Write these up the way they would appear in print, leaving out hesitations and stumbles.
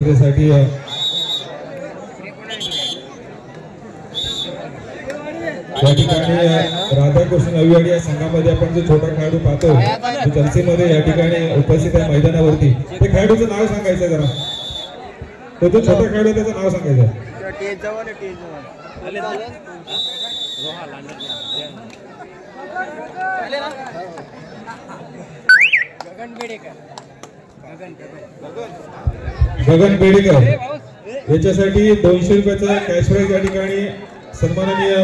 साठी या ठिकाणी राधाकृष्ण नवीवाडी या संघामध्ये आपण जो छोटा खेळाडू पाहतो तो चर्चेमध्ये या ठिकाणी उपस्थित आहे मैदानावरती. ते खेळाडूचं नाव सांगायचं जरा, तो जो छोटा खेळाडू त्याचं नाव सांगायचं. गगन बेडेकर याच्यासाठी 200 रुपयाचा कॅश प्राइज या ठिकाणी सन्माननीय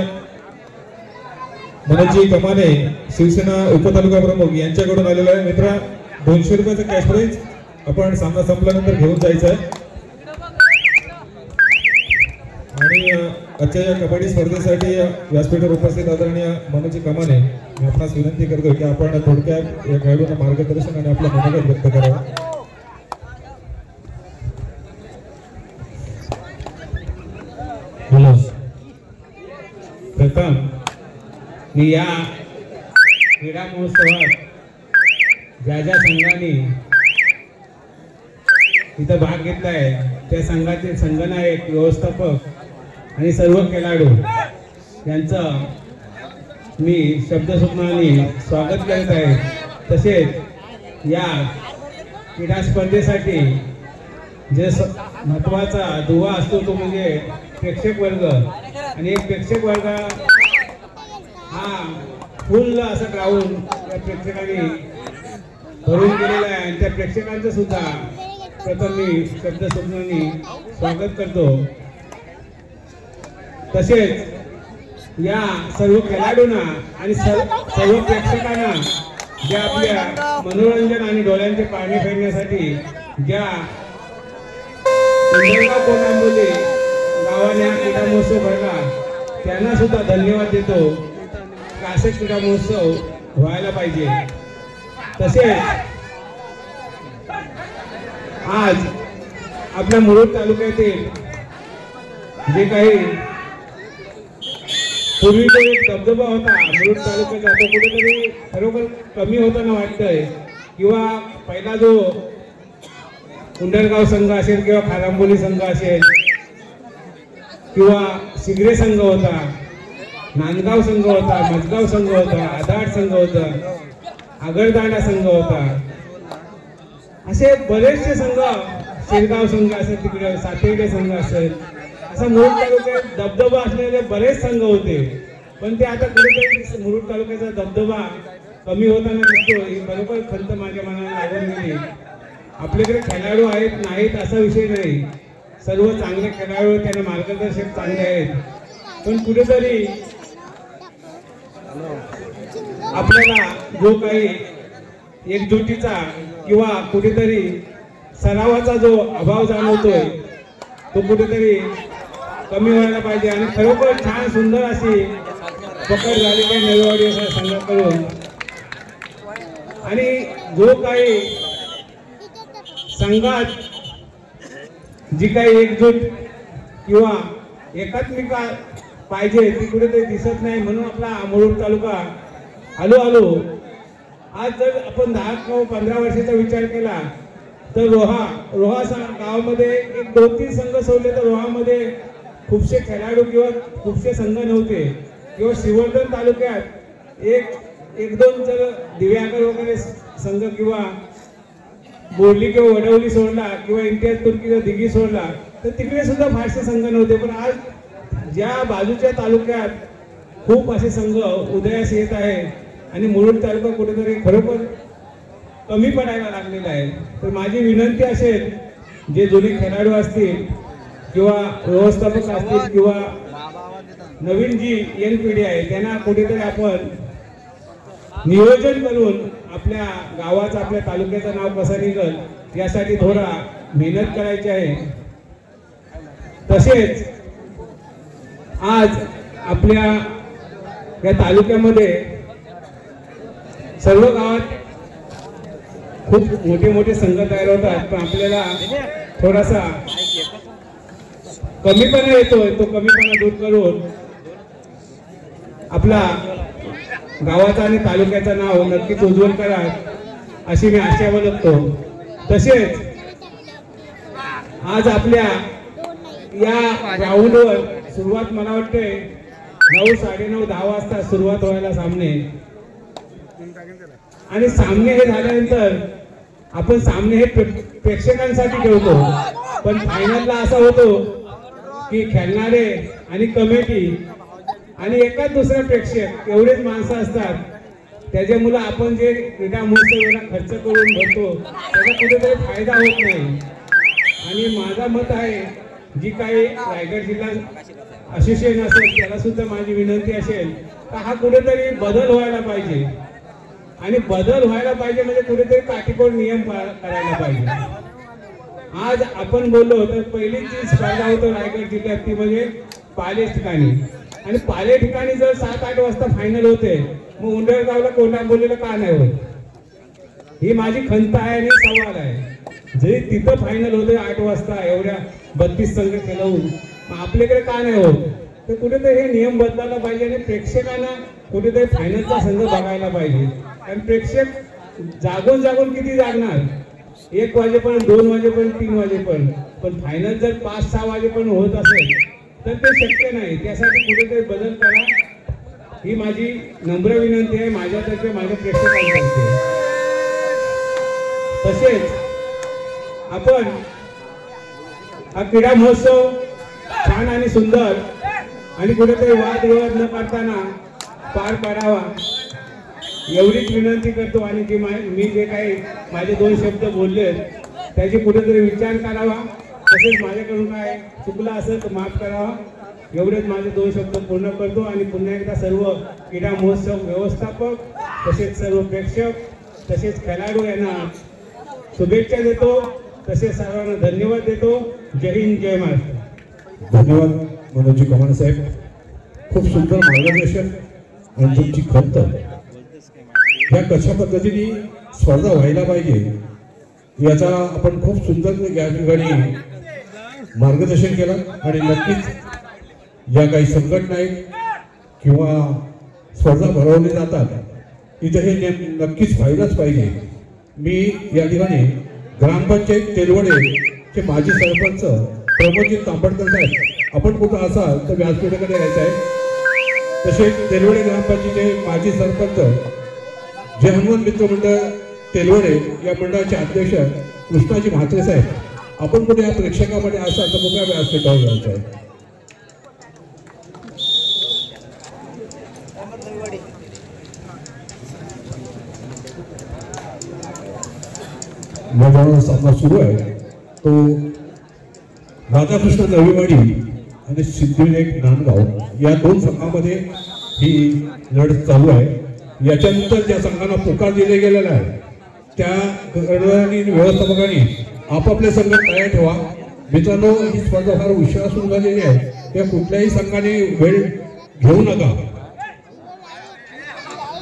मनोजी कमाने शिवसेना उपतालुका प्रमुख यांच्याकडून आलेला आहे. मित्रा 200 रुपयाचा कॅश प्राइज आपण सामना संपल्यानंतर घेऊन जायचं आहे. आणि आजच्या या कबड्डी स्पर्धेसाठी व्यासपीठावर उपस्थित आदरणीय मनोजी कमाने मी आपणास विनंती करतो की आपण थोडक्यात या खेळाडूंना मार्गदर्शन आणि आपलं मनोगत व्यक्त करावं. प्रथम मी या क्रीडा महोत्सवात ज्या ज्या संघाने इथं भाग घेतलाय त्या संघाचे संघनायक, व्यवस्थापक आणि सर्व खेळाडू यांचं मी शब्दसुमनाने स्वागत करत आहे. तसेच या क्रीडा स्पर्धेसाठी जे महत्त्वाचा दुवा असतो तो म्हणजे प्रेक्षक वर्ग. आणि एक प्रेक्षक वर्ग हा फुल असं ग्राउंड त्या प्रेक्षकांनी भरून गेलेला आहे. आणि त्या प्रेक्षकांचं सुद्धा प्रथम मी शब्दसुमनाने स्वागत करतो. तसेच या सर्व खेळाडूंना आणि सर्व प्रेक्षकांना ज्या आपल्या मनोरंजन आणि डोळ्यांचे पाणी फेडण्यासाठी ज्या कोणामुळे गावाने हा क्रीडा महोत्सव भरला त्यांना सुद्धा धन्यवाद देतो. असे क्रीडा महोत्सव व्हायला पाहिजे. तसेच आज आपल्या मुरुड तालुक्यातील जे काही पूर्वी जो एक धबधबा होता मुरुड तालुक्याचा तो कुठेतरी खरोखर कमी होताना वाटतंय. किंवा पहिला जो उंडरगाव संघ असेल किंवा खारांबोली संघ असेल किंवा शिगरे संघ होता, नांदगाव संघ होता, मजगाव संघ होता, आदाड संघ होता, आगरदांडा संघ होता, असे बरेचसे संघ, शिरगाव संघ असेल, तिकडे सातेडे संघ असेल, असा मुरुड तालुक्यात धबधबा असलेले बरेच संघ होते. पण ते आता कुठेतरी मुरुड तालुक्याचा धबधबा कमी होताना दिसतो. ही बरोबर खंत माझ्या मनाला लागून गेली. आपल्याकडे खेळाडू आहेत नाहीत असा विषय नाही, सर्व चांगले खेळाडू त्यांना मार्गदर्शक चांगले आहेत. पण कुठेतरी आपल्याला जो काही एकजुटीचा किंवा कुठेतरी सरावाचा जो अभाव जाणवतोय तो कुठेतरी कमी व्हायला पाहिजे. आणि खरोखर छान सुंदर अशी पकड झाली काही नवीवाडी असा संघाकडून. आणि जो काही संघात जी काही एकजूट किंवा एकात्मिका पाहिजे ती कुठेतरी दिसत नाही. म्हणून आपला मुरुड तालुका हळूहळू आज जर आपण 10 किंवा 15 वर्षाचा विचार केला तर रोहा गावामध्ये एक 2-3 संघ सोडले तर रोहामध्ये खूपसे खेळाडू किंवा खूपसे संघ नव्हते. किंवा श्रीवर्धन तालुक्यात एक दोन जर दिव्यागर वगैरे संघ किंवा बोर्ली किंवा वडवली सोडला किंवा इम्तियाज तुर्कीचा दिघी सोडला तर तिकडे सुद्धा फारसे संघ नव्हते. पण आज ज्या बाजूच्या तालुक्यात खूप असे संघ उदयास येत आहे आणि मुरुड तालुका कुठेतरी खरोखर कमी पडायला लागलेला आहे. तर माझी विनंती असेल जे जुने खेळाडू असतील किंवा व्यवस्थापक असतील किंवा नवीन जी यंग पिढी आहे त्यांना कुठेतरी आपण नियोजन करून आपल्या गावाचं आपल्या तालुक्याचं नाव कसं निघेल यासाठी थोडा मेहनत करायची आहे. तसेच आज आपल्या या तालुक्यामध्ये सर्व गावात खूप मोठे मोठे संघ तयार होतात. पण आपल्याला थोडासा कमीपणा येतोय, तो कमीपणा दूर करून आपला गावाचा आणि तालुक्याचं नाव नक्कीच उज्ज्वल करा अशी मी आशा बाळगतो. तसेच आज आपल्या या ग्राउंडवर सुरुवात मला वाटते 9, 9:30, 10 वाजता सुरुवात व्हायला सामने. आणि सामने हे झाल्यानंतर आपण सामने हे प्रेक्षकांसाठी ठेवतो, पण फायनलला असा होतो की खेळणारे आणि कमिटी आणि एकाच दुसरा प्रेक्षक एवढेच माणसं असतात. त्याच्यामुळे आपण जे क्रीडा महोत्सवाला खर्च करून भरतो त्याचा कुठेतरी फायदा होत नाही. आणि माझं मत आहे, जी काही रायगड जिल्हा असोसिएशन असेल त्याला सुद्धा माझी विनंती असेल तर हा कुठेतरी बदल व्हायला पाहिजे. आणि बदल व्हायला पाहिजे म्हणजे कुठेतरी काटेकोर नियम करायला पाहिजे. आज आपण बोललो तर पहिली जी स्पर्धा होतो रायगड जिल्ह्यात ती म्हणजे पाले ठिकाणी. आणि पाले ठिकाणी जर 7-8 वाजता फायनल होते, मग उंडरगावला कोल्हापूरला का नाही होत? ही माझी खंत आहे आणि सवाल आहे. जरी तिथं फायनल होते 8 वाजता एवढ्या 32 संघ खेळवून, मग आपल्याकडे का नाही होत? तर कुठेतरी हे नियम बदलायला पाहिजे आणि प्रेक्षकांना कुठेतरी फायनलचा संघ बघायला पाहिजे. कारण प्रेक्षक जागून जागून किती जागणार? 1 वाजेपर्यंत, 2 वाजेपर्यंत, 3 वाजेपर्यंत. पण फायनल जर 5-6 वाजेपर्यंत होत असेल तर ते शक्य नाही. त्यासाठी कुठेतरी बदल करा, ही माझी नम्र विनंती आहे माझ्यातर्फे, माझ्या प्रेक्षकांतर्फे. तसेच आपण हा क्रीडा महोत्सव छान आणि सुंदर आणि कुठेतरी वादविवाद न करताना पार पाडावा एवढीच विनंती करतो. आणि की मी जे काही माझे 2 शब्द बोलले त्याची कुठेतरी विचार करावा. तसेच माझ्याकडून काय चुकलं असेल तर माफ करावा. एवढेच माझे 2 शब्द पूर्ण करतो. आणि पुन्हा एकदा सर्व क्रीडा महोत्सव व्यवस्थापक, तसेच सर्व प्रेक्षक, तसेच खेळाडू यांना शुभेच्छा देतो. तसेच सर्वांना धन्यवाद देतो. जय हिंद, जय महाराष्ट्र. धन्यवाद मनोजी कमान साहेब, खूप सुंदर मार्गदर्शन आणि तुमची खंत. ह्या कशा पद्धतीने स्पर्धा व्हायला पाहिजे याचा आपण खूप सुंदर या ठिकाणी मार्गदर्शन केलं. आणि नक्कीच या काही संघटना आहेत किंवा स्पर्धा भरवल्या जातात इथे हे नेम नक्कीच व्हायलाच पाहिजे. मी या ठिकाणी ग्रामपंचायत तेलवडेचे माजी सरपंच प्रमोदजी तांबडकर साहेब, आपण कुठं असाल तर व्यासपीठाकडे यायचं आहे. तसेच तेलवडे ग्रामपंचायतीचे माजी सरपंच जे हनुमान मित्र मंडळ तेलवडे या मंडळाचे अध्यक्ष कृष्णाजी म्हात्रे साहेब, आपण कुठे या प्रेक्षकामध्ये असाल तर कुठल्या व्यासपीठावर जायचं आहे. माझा सामना सुरू आहे तो राधाकृष्ण नवीवाडी आणि सिद्धिविनायक नांदगाव या 2 संघामध्ये ही लढत चालू आहे. याच्यानंतर ज्या संघांना पुकार दिले गेलेला आहे त्या कर्णधारांनी व्यवस्थापकांनी आपापले संघ तयार ठेवा. मित्रांनो, ही स्पर्धा फार उशिरा सुरू झालेली आहे, त्या कुठल्याही संघाने वेळ घेऊ नका.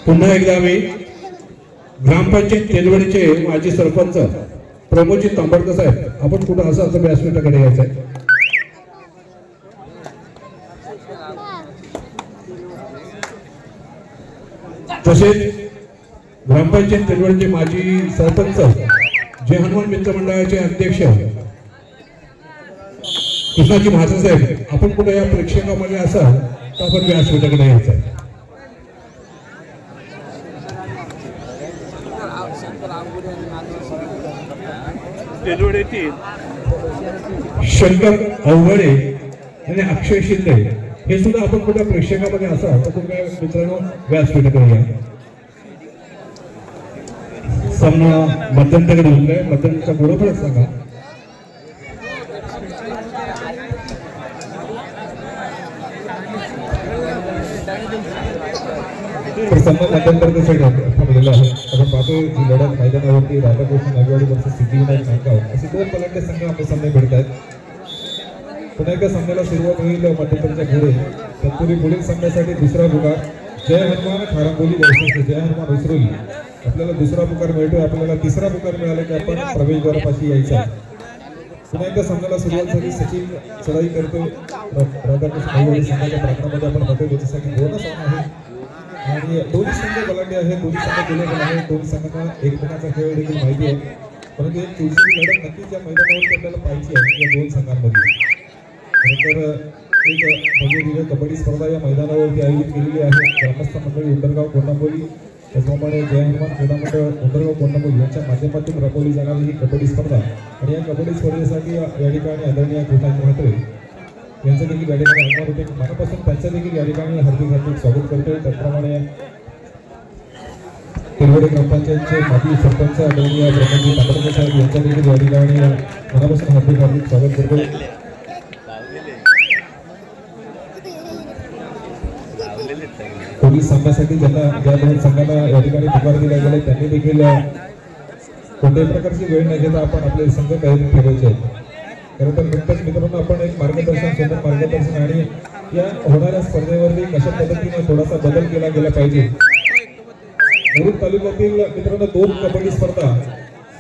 पुन्हा एकदा मी ग्रामपंचायत तेलवडीचे माजी सरपंच प्रमोदजी तांबडकर साहेब, आपण कुठं असाल तर व्यासपीठाकडे यायचं आहे. तसेच ग्रामपंचायत तेलवडीचे माजी सरपंच जे हनुमान मित्र मंडळाचे अध्यक्ष कृष्णाजी म्हात्रे साहेब, आपण कुठे या प्रेक्षकामध्ये असाल तर आपण व्यासपीठाकडे यायचं आहे. शंकर अवघडे आणि अक्षय शिंदे हे सुद्धा आपण कुठल्या प्रेक्षकामध्ये असाल तर तुम्ही मित्रांनो व्यासपीठाकडे या. सामना मध्यंतराकडे होतोय, मध्यंतराचा बरोबरच सांगा. संघ मध्यंतरासाठी थांबलेला आहे. आपण पाहतो ही लढत मैदानावरती राधाकृष्ण नवीवाडी वर्सेस सिद्धिविनायक नांदगाव असे 2 पलंटे संघ आपल्या सामने भिडत आहेत. पुन्हा एकदा सामन्याला सुरुवात होईल मध्यंतराच्या पुढे. तत्पूर्वी पुढील सामन्यासाठी दुसरा पुकार जय हनुमान खारंबोली वर्सेस जय हनुमान उसरोली. आपल्याला दुसरा पुकार मिळतोय, आपल्याला तिसरा पुकार मिळाला की आपण प्रवेशद्वारापाशी यायचं आहे. पुन्हा एकदा सामन्याला सुरुवात झाली. सचिन चढाई करतो राधाकृष्ण नवीवाडी संघाच्या प्रकरणामध्ये आपण बघतो ज्याच्यासाठी 2 सामना आहे आणि दोन्ही संघ बलाढ्य आहेत, दोन्ही संघ केलेले आहेत, दोन्ही संघांना एकमेकांचा खेळ देखील माहिती आहे. परंतु एक तुळशीची लढत नक्कीच या मैदानावरती आपल्याला पाहिजे आहे या दोन संघांमध्ये. खरं तर एक भव्य दिव्य कबड्डी स्पर्धा या मैदानावरती आयोजित केलेली आहे. ग्रामस्थ मंडळी उंबरगाव कोंडांबोली त्याचप्रमाणे जय हनुमान क्रीडा मंडळ उंबरगाव कोंडांबोली यांच्या माध्यमातून राबवली जाणारी ही कबड्डी स्पर्धा आणि या कबड्डी स्पर्धेसाठी या ठिकाणी आदरणीय कृष्णाजी म्हात्रे यांचं देखील या ठिकाणी आगमन होते. मनापासून त्यांचं देखील या ठिकाणी हार्दिक स्वागत करतोय. त्याचप्रमाणे तिरवडे ग्रामपंचायतचे माजी सरपंच आदरणीय ब्रह्मजी तांबडकर साहेब यांचं देखील या ठिकाणी मनापासून हार्दिक स्वागत करतोय. पोलीस संघासाठी ज्या दोन संघांना या ठिकाणी पुकार दिला गेला त्यांनी देखील कोणत्याही प्रकारची वेळ न घेता आपण आपले संघ तयारी ठेवायचे आहेत. खरं तर नुकतंच मित्रांनो आपण एक मार्गदर्शन सुंदर मार्गदर्शन आणि या होणाऱ्या स्पर्धेवरती कशा पद्धतीने थोडासा बदल केला गेला पाहिजे. मुरुड तालुक्यातील मित्रांनो 2 कबड्डी स्पर्धा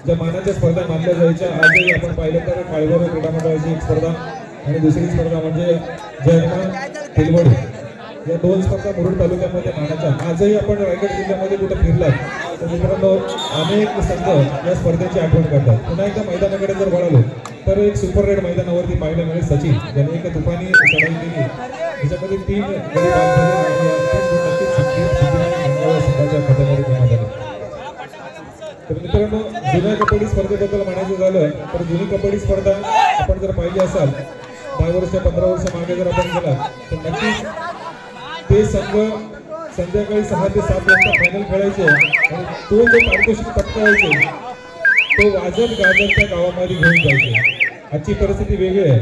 ज्या मानाच्या स्पर्धा मानल्या जायच्या आजही आपण पाहिलं तर काळगाव क्रीडा मंडळाची एक स्पर्धा आणि दुसरी स्पर्धा म्हणजे जय हनुमान तिलवडी या 2 स्पर्धा मुरुड तालुक्यामध्ये मानाच्या. आजही आपण रायगड जिल्ह्यामध्ये कुठे फिरलात तर मित्रांनो अनेक संघ या स्पर्धेची आठवण करतात. पुन्हा एकदा मैदानाकडे जर वळालो तर एक सुपर रेड मैदानावरती पाहायला मिळेल सचिन ज्याने एक तुफानी चढाई केली. त्याच्यामध्ये 3 गडी बाद झाले आणि संघाच्या खात्यामध्ये जमा झाले. तर मित्रांनो जुन्या कबड्डी स्पर्धेबद्दल म्हणायचं झालं तर जुनी कबड्डी स्पर्धा आपण जर पाहिली असाल 10 वर्ष 15 वर्ष मागे जर आपण गेला तर नक्कीच ते संघ संध्याकाळी 6 ते 7 वाजता फायनल खेळायचे आणि तो जो पारितोषिक पटकावायचे तो वाजत गाजत त्या गावामध्ये घेऊन जायचे. आजची परिस्थिती वेगळी आहे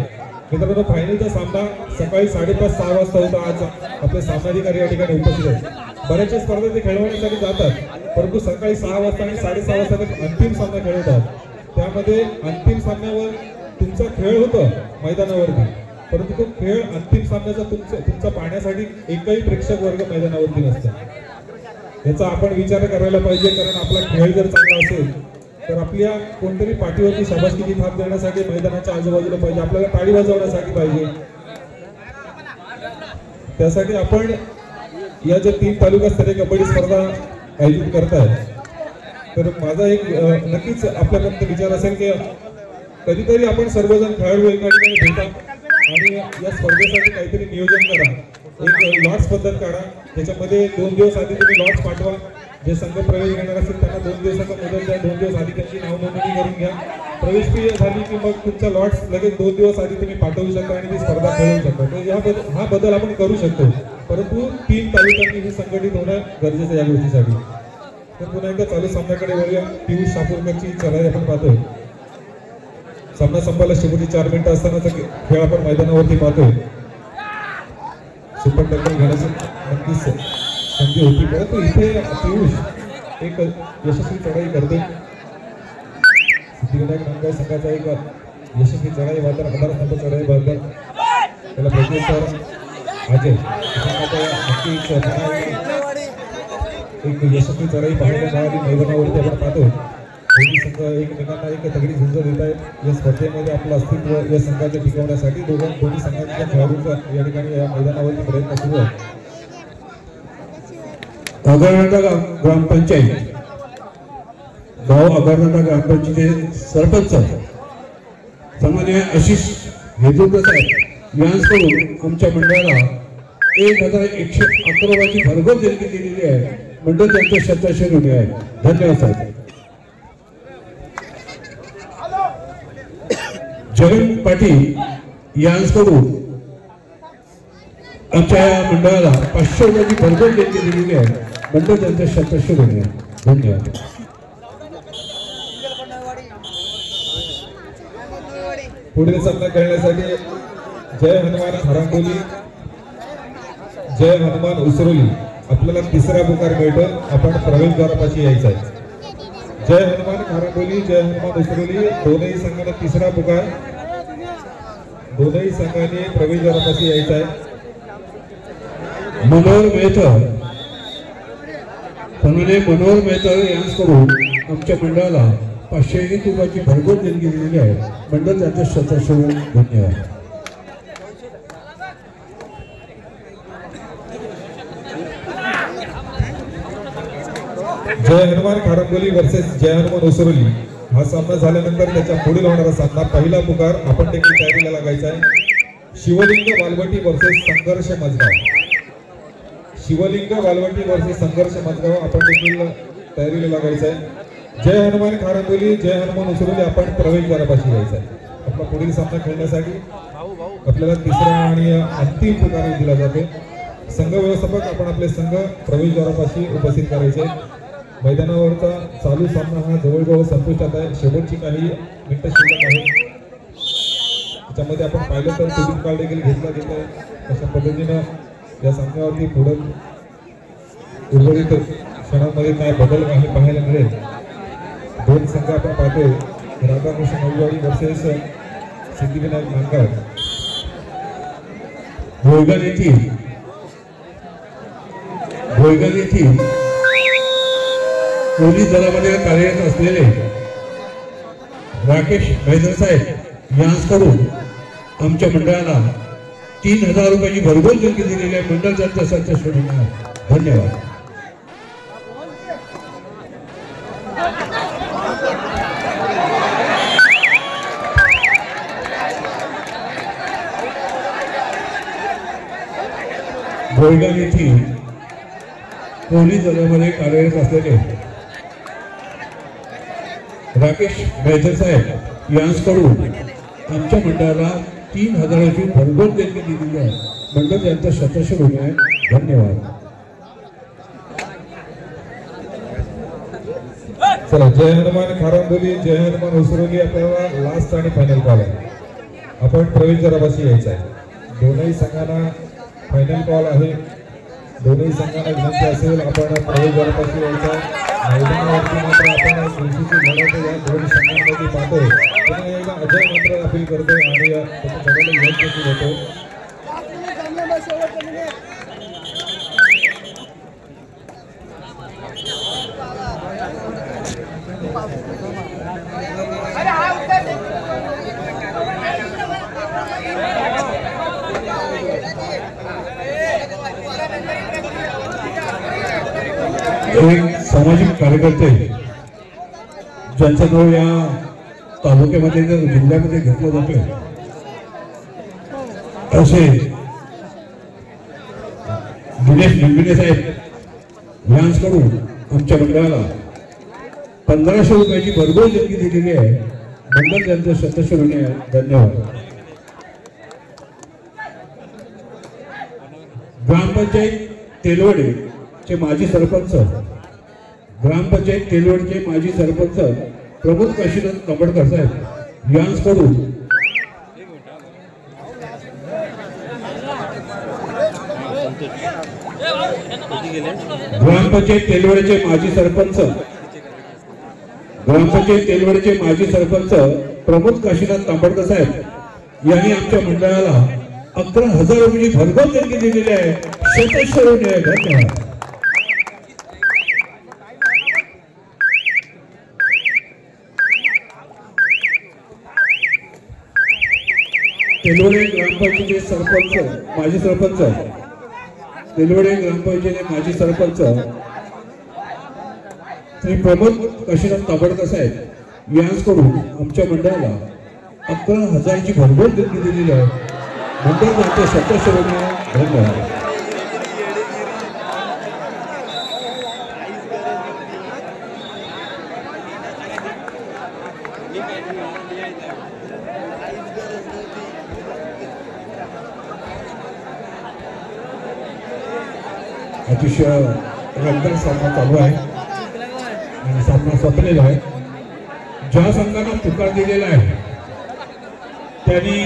मित्रांनो. फायनलचा सामना सकाळी 5:30-6 वाजता होता. आज आपले सामनाधिकारी या ठिकाणी उपस्थित आहेत. बऱ्याचशा स्पर्धा ते खेळवण्यासाठी जातात परंतु सकाळी 6 वाजता आणि 6:30 वाजता ते अंतिम सामना खेळवतात. त्यामध्ये अंतिम सामन्यावर तुमचा खेळ होतो मैदानावरती परंतु तो खेळ अंतिम सामन्याचा तुमचा पाहण्यासाठी एकही प्रेक्षक वर्ग मैदानावरती नसतो. याचा आपण विचार करायला पाहिजे. कारण आपला खेळ जर चांगला असेल तर आपल्या कोणतरी पाठीवरती शाबासकीची थाप देण्यासाठी मैदानाच्या आजूबाजूला पाहिजे. आपल्याला टाळी वाजवण्यासाठी पाहिजे. त्यासाठी आपण या ज्या 3 तालुकास्तरीय कबड्डी स्पर्धा आयोजित करताय तर माझा एक नक्कीच आपल्यापर्यंत विचार असेल की कधीतरी आपण सर्वजण खेळाडू एका ठिकाणी भेटा आणि या स्पर्धेसाठी काहीतरी नियोजन करा. एक लॉट्स पद्धत काढा. त्याच्यामध्ये 2 दिवस आधी तुम्ही लॉट्स पाठवा. जे संघ प्रवेश घेणार असतील त्यांना 2 दिवसाचा मुदत द्या. 2 दिवस आधी त्यांची नाव नोंदणी करून घ्या. प्रवेश फी झाली की मग तुमचा लॉट्स लगेच 2 दिवस आधी तुम्ही पाठवू शकता आणि ती स्पर्धा खेळवू शकता. हा बदल आपण करू शकतो परंतु 3 तालुक्यांनी ही संघटित होणं गरजेचं या गोष्टीसाठी. तर पुन्हा एकदा चालू सामन्याकडे वळूया. पियुष शापूरकरची चढाई आपण पाहतोय. सामना संपायला शेवटी 4 मिनिटं असतानाचा खेळ आपण मैदानावरती पाहतोय. सुपर टक्कर घेण्याची नक्कीच संधी होती परंतु इथे पियुष एक यशस्वी चढाई करते. सिद्धिविनायक नांदगाव संघाचा एक यशस्वी चढाई वादर आधारस्तंभ चढाई बद्दल त्याला प्रत्युत्तर अजय नक्कीच एक यशस्वी चढाई पाहायला मिळाली मैदानावरती आपण पाहतो. दोन्ही संघ एकमेकांना एक तगडी झुंज देत आहेत. या स्पर्धेमध्ये आपलं अस्तित्व या संघाच्या टिकवण्यासाठी दोन्ही संघांच्या खेळाडूंचा या ठिकाणी या मैदानावरती प्रयत्न सुरू आहे. अगरनाटा ग्रामपंचायत गाव अगरनाटा ग्रामपंचायतीचे सरपंच सामान्य आशिष हेजूरकर साहेब यांच्याकडून आमच्या मंडळाला 1111 भरघोस देणगी दिलेली आहे. मंडळ त्यांचे शतशे ऋणी आहे. धन्यवाद साहेब. जगन पाटील यांच्याकडून आमच्या या मंडळाला 500 रुपयाची भरघोस देणगी दिलेली आहे. मंडळ त्यांचे शतशे ऋणी आहे. धन्यवाद. पुढील सामना खेळण्यासाठी जय हनुमान खारांबोली जय हनुमान उसरोली आपल्याला 3रा पुकार मिळतो. आपण प्रवेशद्वारापाशी यायचं आहे. जय हनुमान खारांबोली जय हनुमान उसरोली दोनही संघांना 3रा पुकार. दोनही संघांनी प्रवेशद्वारापाशी यायचं आहे. मनोहर मेहतर यांच्याकडून आमच्या मंडळाला 501 रुपयाची भरघोस देणगी दिलेली आहे. मंडळ त्यांचे शतशे धन्यवाद. जय हनुमान खारांबोली वर्सेस जय हनुमान उसरोली हा सामना झाल्यानंतर त्याच्या पुढील होणारा सामना पहिला पुकार आपण देखील तयारीला लागायचा आहे. शिवलिंग वालवटी वर्सेस संघर्ष मजगाव. शिवलिंग वालवटी वर्सेस संघर्ष मजगाव आपण देखील तयारीला लागायचं आहे. जय हनुमान खारंबोली, जय हनुमान उसरोली आपण प्रवेशद्वारापाशी यायचं आहे. आपला पुढील सामना खेळण्यासाठी आपल्याला तिसरा आणि अंतिम पुकार दिला जातो. संघ व्यवस्थापक आपण आपले संघ प्रवेशद्वारापाशी उपस्थित करायचे. मैदानावरचा चालू सामना हा जवळजवळ संपुष्टात आहे. शेवटची काही मिनिटं शिल्लक आहे. त्याच्यामध्ये आपण पाहिलं तर टिफिन कार्ड देखील घेतला गेला आहे. अशा पद्धतीनं या सामन्यावरती पुढे उर्वरित क्षणांमध्ये काय बदल काही पाहायला मिळेल. दोन संघ आपण पाहतोय, राधाकृष्ण नववाडी वर्सेस सिद्धिविनायक नांदगाव. गोयगाव येथील पोलीस दलामध्ये कार्यरत असलेले राकेश मैदर साहेब यांच्याकडून आमच्या मंडळाला 3000 रुपयाची भरघोस देणगी दिलेली आहे. मंडळ सदस्य श्रेणीला धन्यवाद. गोयगाव येथील पोलीस दलामध्ये कार्यरत असलेले राकेश मैदर साहेब यांच्याकडून आमच्या मंडळाला 3000ची भरघोस देणगी दिलेली आहे. मंडळ यांचा शतश रुपये धन्यवाद. चला, जय हनुमान खारंबोली, जय हनुमान उसरोली आपल्याला लास्ट आणि फायनल कॉल आहे. आपण प्रवेशद्वारापाशी यायचं आहे. दोनही संघांना फायनल कॉल आहे. दोन्ही संघांना विनंती असेल आपण प्रवेशद्वारापाशी यायचं आहे. मैदानावरती मात्र आपण दिवशीची लढत या दोन संघांमध्ये पाहतोय. पुन्हा एकदा अजय मात्र अपील करतोय आणि त्याच्या सगळ्यांना यश देखील होतो. एक सामाजिक कार्यकर्ते ज्यांचं नाव या तालुक्यामध्ये जिल्ह्यामध्ये घेतलं जाते असे दिनेश लिंबिने साहेब यांच्याकडून आमच्या मंडळाला 1500 रुपयाची भरघोस देणगी दिलेली आहे. मंडळ त्यांचं शतश रुपये धन्यवाद. ग्रामपंचायत तेलवडे चे माजी सरपंच, ग्रामपंचायत तेलवडचे माजी सरपंच प्रमोद काशीनाथ कमडकर साहेब यांच्याकडून ग्रामपंचायत तेलवडचे माजी सरपंच प्रमोद काशीनाथ तांबडकर साहेब यांनी आमच्या मंडळाला 11000 रुपयाची भरघोस देणगी दिलेली आहे. शतश रुपये धन्यवाद. तेलवडे ग्रामपंचायतीचे माजी सरपंच श्री प्रमोद काशीनाथ तांबडकर साहेब यांच्याकडून आमच्या मंडळाला 11000ची भरघोस देणगी दिलेली आहे. मंडळ त्यांचे शतश रुपये धन्यवाद. अतिशय रंगत सामना चालू आहे आणि सामना संपलेला आहे. ज्या संघाला पुकार दिलेला आहे त्यांनी